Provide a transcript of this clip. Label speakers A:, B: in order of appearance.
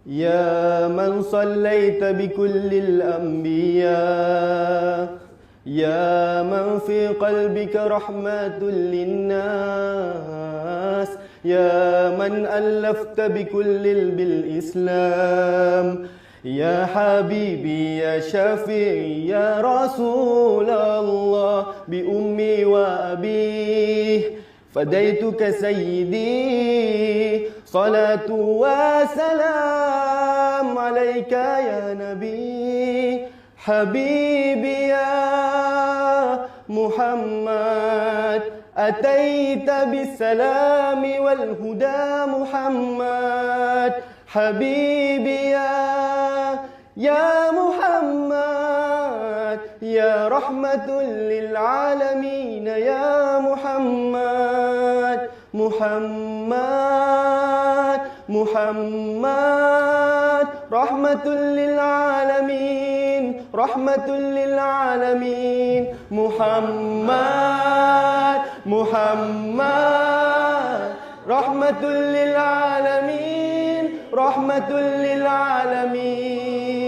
A: يا من صليت بكل الأنبياء، يا من في قلبك رحمة للناس، يا من ألفت بكل بالإسلام، يا حبيبي يا شفيعي يا رسول الله، بأمي وأبيه فديتك سيدي، صلاة وسلام عليك يا نبي حبيبي يا محمد، أتيت بالسلام والهدى محمد، حبيبي يا محمد، يا رحمة للعالمين يا محمد، محمد محمد، رحمة للعالمين، رحمة للعالمين، محمد محمد، رحمة للعالمين، رحمة للعالمين.